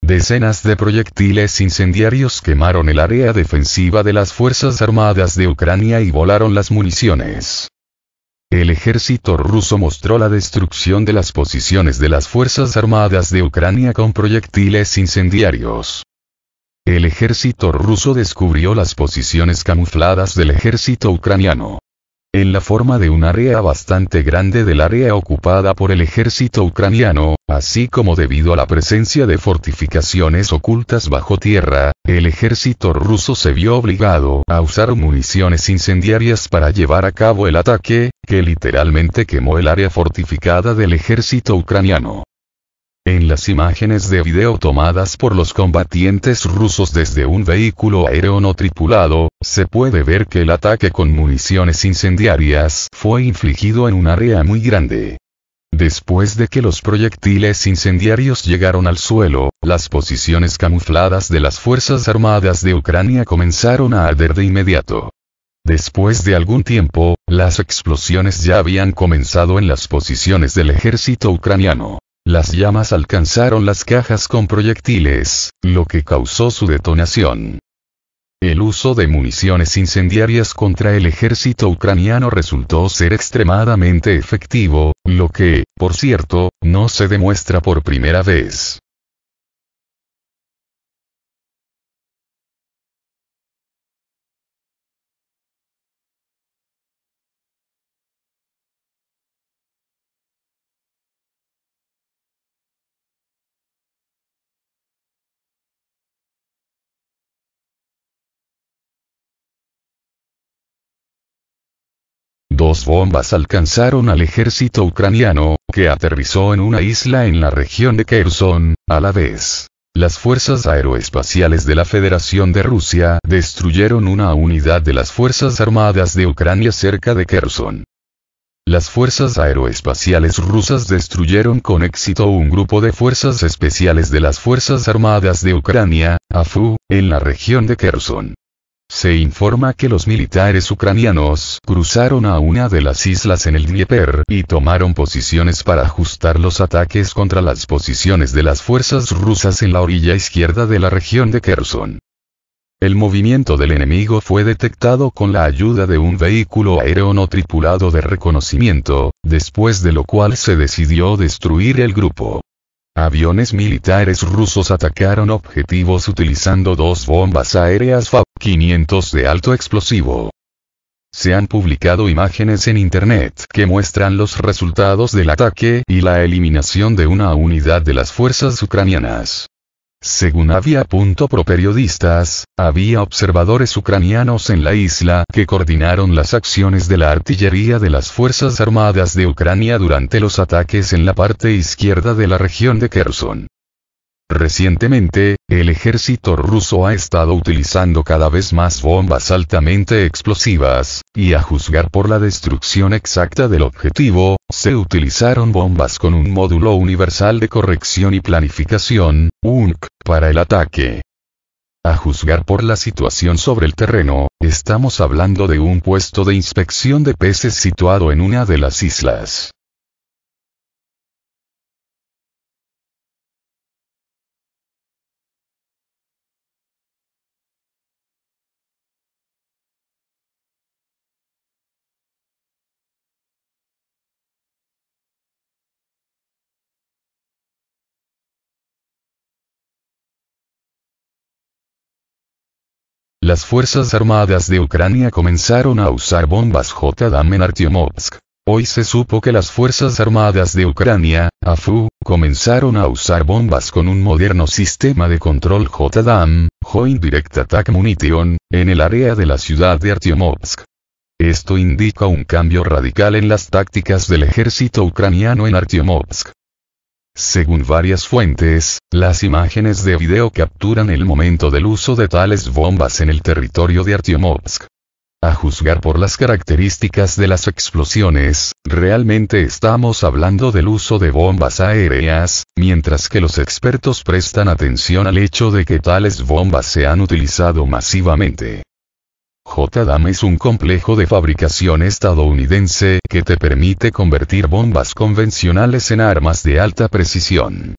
Decenas de proyectiles incendiarios quemaron el área defensiva de las Fuerzas Armadas de Ucrania y volaron las municiones. El ejército ruso mostró la destrucción de las posiciones de las Fuerzas Armadas de Ucrania con proyectiles incendiarios. El ejército ruso descubrió las posiciones camufladas del ejército ucraniano. En la forma de un área bastante grande del área ocupada por el ejército ucraniano, así como debido a la presencia de fortificaciones ocultas bajo tierra, el ejército ruso se vio obligado a usar municiones incendiarias para llevar a cabo el ataque, que literalmente quemó el área fortificada del ejército ucraniano. En las imágenes de video tomadas por los combatientes rusos desde un vehículo aéreo no tripulado, se puede ver que el ataque con municiones incendiarias fue infligido en un área muy grande. Después de que los proyectiles incendiarios llegaron al suelo, las posiciones camufladas de las Fuerzas Armadas de Ucrania comenzaron a arder de inmediato. Después de algún tiempo, las explosiones ya habían comenzado en las posiciones del ejército ucraniano. Las llamas alcanzaron las cajas con proyectiles, lo que causó su detonación. El uso de municiones incendiarias contra el ejército ucraniano resultó ser extremadamente efectivo, lo que, por cierto, no se demuestra por primera vez. Dos bombas alcanzaron al ejército ucraniano, que aterrizó en una isla en la región de Kherson, a la vez. Las fuerzas aeroespaciales de la Federación de Rusia destruyeron una unidad de las Fuerzas Armadas de Ucrania cerca de Kherson. Las fuerzas aeroespaciales rusas destruyeron con éxito un grupo de fuerzas especiales de las Fuerzas Armadas de Ucrania, AFU, en la región de Kherson. Se informa que los militares ucranianos cruzaron a una de las islas en el Dnieper y tomaron posiciones para ajustar los ataques contra las posiciones de las fuerzas rusas en la orilla izquierda de la región de Kherson. El movimiento del enemigo fue detectado con la ayuda de un vehículo aéreo no tripulado de reconocimiento, después de lo cual se decidió destruir el grupo. Aviones militares rusos atacaron objetivos utilizando dos bombas aéreas FAB-500 de alto explosivo. Se han publicado imágenes en Internet que muestran los resultados del ataque y la eliminación de una unidad de las fuerzas ucranianas. Según Avia.pro periodistas, había observadores ucranianos en la isla que coordinaron las acciones de la artillería de las Fuerzas Armadas de Ucrania durante los ataques en la parte izquierda de la región de Kherson. Recientemente, el ejército ruso ha estado utilizando cada vez más bombas altamente explosivas, y a juzgar por la destrucción exacta del objetivo, se utilizaron bombas con un módulo universal de corrección y planificación, UNC, para el ataque. A juzgar por la situación sobre el terreno, estamos hablando de un puesto de inspección de peces situado en una de las islas. Las Fuerzas Armadas de Ucrania comenzaron a usar bombas JDAM en Artyomovsk. Hoy se supo que las Fuerzas Armadas de Ucrania, AFU, comenzaron a usar bombas con un moderno sistema de control JDAM, Joint Direct Attack Munition, en el área de la ciudad de Artyomovsk. Esto indica un cambio radical en las tácticas del ejército ucraniano en Artyomovsk. Según varias fuentes, las imágenes de video capturan el momento del uso de tales bombas en el territorio de Artyomovsk. A juzgar por las características de las explosiones, realmente estamos hablando del uso de bombas aéreas, mientras que los expertos prestan atención al hecho de que tales bombas se han utilizado masivamente. JDAM es un complejo de fabricación estadounidense que te permite convertir bombas convencionales en armas de alta precisión.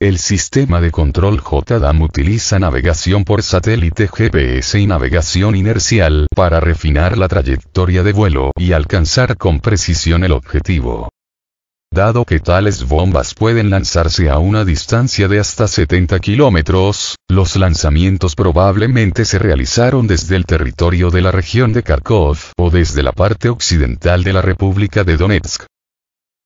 El sistema de control JDAM utiliza navegación por satélite GPS y navegación inercial para refinar la trayectoria de vuelo y alcanzar con precisión el objetivo. Dado que tales bombas pueden lanzarse a una distancia de hasta 70 kilómetros, los lanzamientos probablemente se realizaron desde el territorio de la región de Kharkov o desde la parte occidental de la República de Donetsk.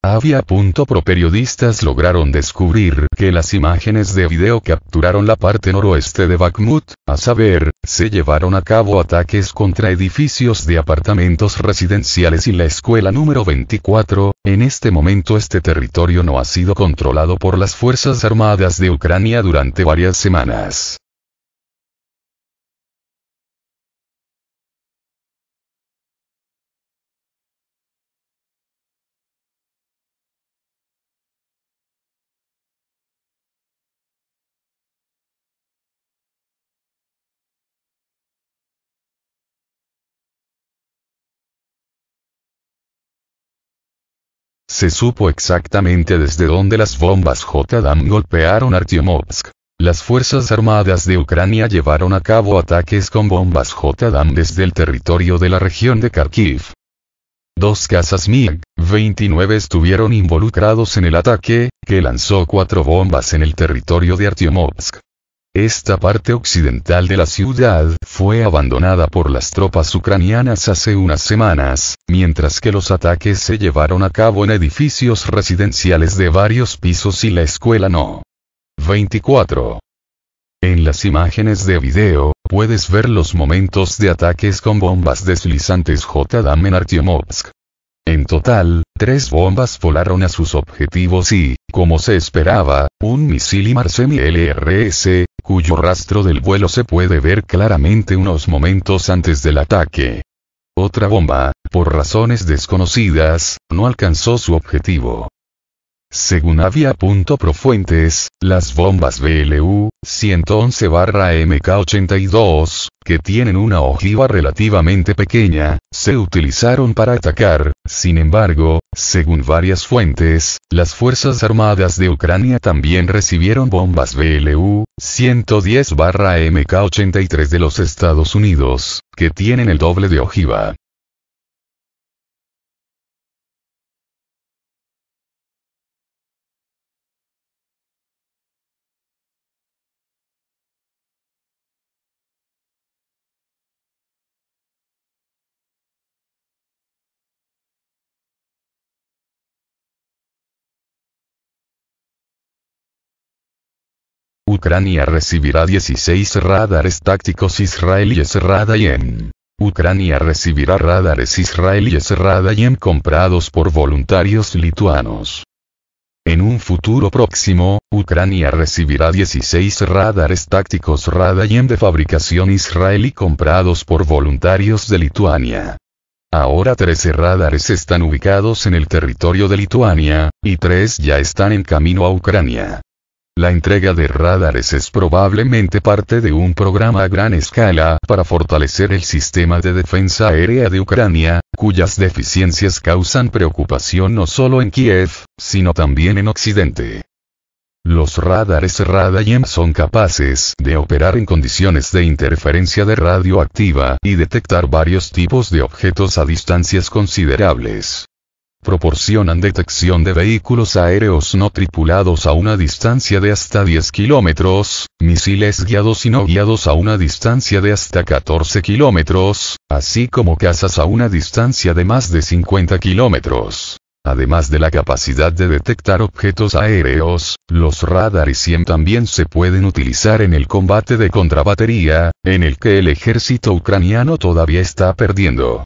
Avia.pro periodistas lograron descubrir que las imágenes de video capturaron la parte noroeste de Bakhmut, a saber, se llevaron a cabo ataques contra edificios de apartamentos residenciales y la escuela número 24, en este momento este territorio no ha sido controlado por las Fuerzas Armadas de Ucrania durante varias semanas. Se supo exactamente desde dónde las bombas JDAM golpearon Artyomovsk. Las Fuerzas Armadas de Ucrania llevaron a cabo ataques con bombas JDAM desde el territorio de la región de Kharkiv. 2 cazas MiG-29 estuvieron involucrados en el ataque, que lanzó 4 bombas en el territorio de Artyomovsk. Esta parte occidental de la ciudad fue abandonada por las tropas ucranianas hace unas semanas, mientras que los ataques se llevaron a cabo en edificios residenciales de varios pisos y la escuela No. 24. En las imágenes de video, puedes ver los momentos de ataques con bombas deslizantes JDAM en Artyomovsk. En total, 3 bombas volaron a sus objetivos y, como se esperaba, un misil Imarsemi LRS, cuyo rastro del vuelo se puede ver claramente unos momentos antes del ataque. Otra bomba, por razones desconocidas, no alcanzó su objetivo. Según Avia.pro fuentes, las bombas BLU-111/MK82, que tienen una ojiva relativamente pequeña, se utilizaron para atacar. Sin embargo, según varias fuentes, las Fuerzas Armadas de Ucrania también recibieron bombas BLU-110/MK83 de los Estados Unidos, que tienen el doble de ojiva. Ucrania recibirá 16 radares tácticos israelíes Radayem. Ucrania recibirá radares israelíes Radayem comprados por voluntarios lituanos. En un futuro próximo, Ucrania recibirá 16 radares tácticos Radayem de fabricación israelí comprados por voluntarios de Lituania. Ahora 13 radares están ubicados en el territorio de Lituania, y 3 ya están en camino a Ucrania. La entrega de radares es probablemente parte de un programa a gran escala para fortalecer el sistema de defensa aérea de Ucrania, cuyas deficiencias causan preocupación no solo en Kiev, sino también en Occidente. Los radares Radayem son capaces de operar en condiciones de interferencia de radioactiva y detectar varios tipos de objetos a distancias considerables. Proporcionan detección de vehículos aéreos no tripulados a una distancia de hasta 10 kilómetros, misiles guiados y no guiados a una distancia de hasta 14 kilómetros, así como cazas a una distancia de más de 50 kilómetros. Además de la capacidad de detectar objetos aéreos, los radares SIEM también se pueden utilizar en el combate de contrabatería, en el que el ejército ucraniano todavía está perdiendo.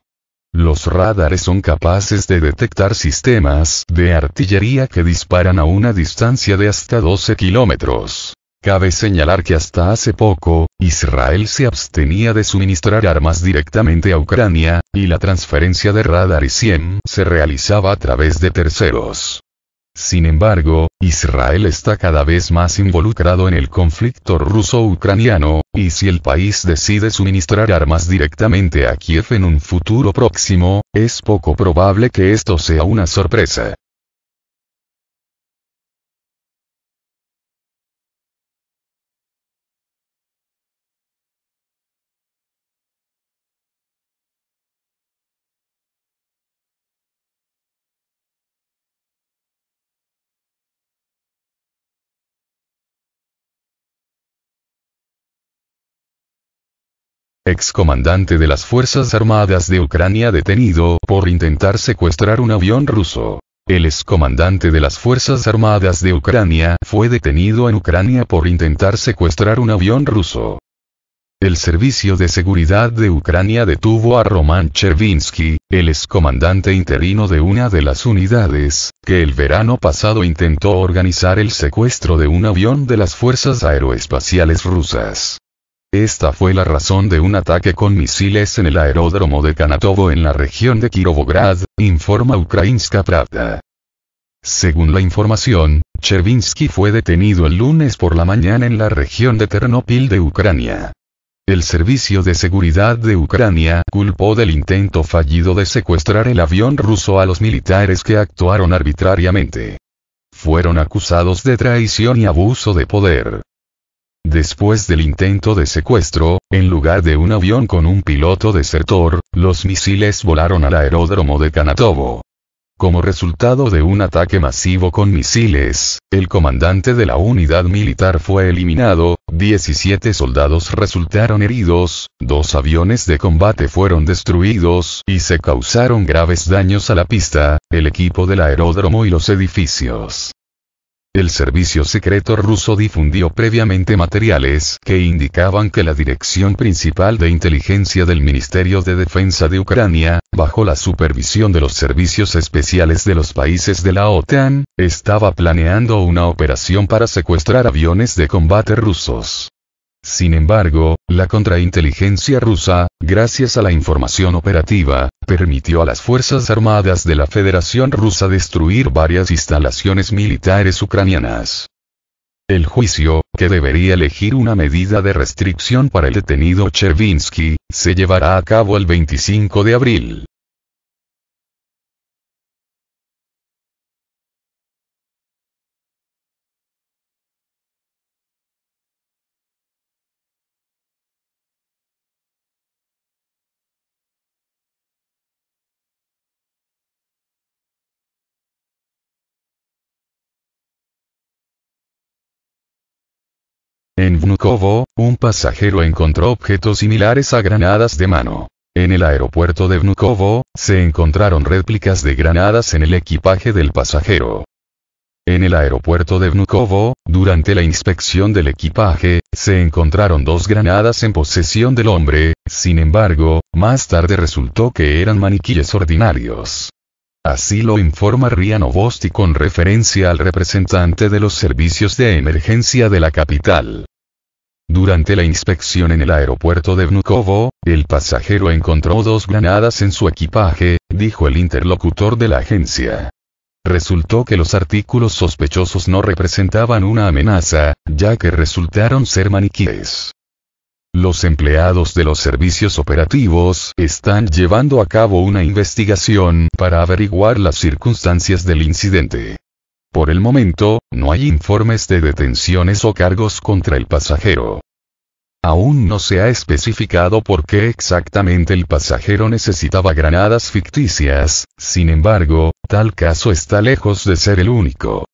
Los radares son capaces de detectar sistemas de artillería que disparan a una distancia de hasta 12 kilómetros. Cabe señalar que hasta hace poco, Israel se abstenía de suministrar armas directamente a Ucrania, y la transferencia de radares SIEM se realizaba a través de terceros. Sin embargo, Israel está cada vez más involucrado en el conflicto ruso-ucraniano, y si el país decide suministrar armas directamente a Kiev en un futuro próximo, es poco probable que esto sea una sorpresa. excomandante de las Fuerzas Armadas de Ucrania detenido por intentar secuestrar un avión ruso. El excomandante de las Fuerzas Armadas de Ucrania fue detenido en Ucrania por intentar secuestrar un avión ruso. El Servicio de Seguridad de Ucrania detuvo a Roman Chervinsky, el excomandante interino de una de las unidades, que el verano pasado intentó organizar el secuestro de un avión de las Fuerzas Aeroespaciales rusas. Esta fue la razón de un ataque con misiles en el aeródromo de Kanatovo en la región de Kirovograd, informa Ukrainska Pravda. Según la información, Chervinsky fue detenido el lunes por la mañana en la región de Ternopil de Ucrania. El Servicio de Seguridad de Ucrania culpó del intento fallido de secuestrar el avión ruso a los militares que actuaron arbitrariamente. Fueron acusados de traición y abuso de poder. Después del intento de secuestro, en lugar de un avión con un piloto desertor, los misiles volaron al aeródromo de Kanatovo. Como resultado de un ataque masivo con misiles, el comandante de la unidad militar fue eliminado, 17 soldados resultaron heridos, 2 aviones de combate fueron destruidos y se causaron graves daños a la pista, el equipo del aeródromo y los edificios. El servicio secreto ruso difundió previamente materiales que indicaban que la Dirección Principal de Inteligencia del Ministerio de Defensa de Ucrania, bajo la supervisión de los servicios especiales de los países de la OTAN, estaba planeando una operación para secuestrar aviones de combate rusos. Sin embargo, la contrainteligencia rusa, gracias a la información operativa, permitió a las Fuerzas Armadas de la Federación Rusa destruir varias instalaciones militares ucranianas. El juicio, que debería elegir una medida de restricción para el detenido Chervinsky, se llevará a cabo el 25 de abril. En Vnukovo, un pasajero encontró objetos similares a granadas de mano. En el aeropuerto de Vnukovo, se encontraron réplicas de granadas en el equipaje del pasajero. En el aeropuerto de Vnukovo, durante la inspección del equipaje, se encontraron 2 granadas en posesión del hombre, sin embargo, más tarde resultó que eran maniquíes ordinarios. Así lo informa RIA Novosti con referencia al representante de los servicios de emergencia de la capital. Durante la inspección en el aeropuerto de Vnukovo, el pasajero encontró 2 granadas en su equipaje, dijo el interlocutor de la agencia. Resultó que los artículos sospechosos no representaban una amenaza, ya que resultaron ser maniquíes. Los empleados de los servicios operativos están llevando a cabo una investigación para averiguar las circunstancias del incidente. Por el momento, no hay informes de detenciones o cargos contra el pasajero. Aún no se ha especificado por qué exactamente el pasajero necesitaba granadas ficticias, sin embargo, tal caso está lejos de ser el único.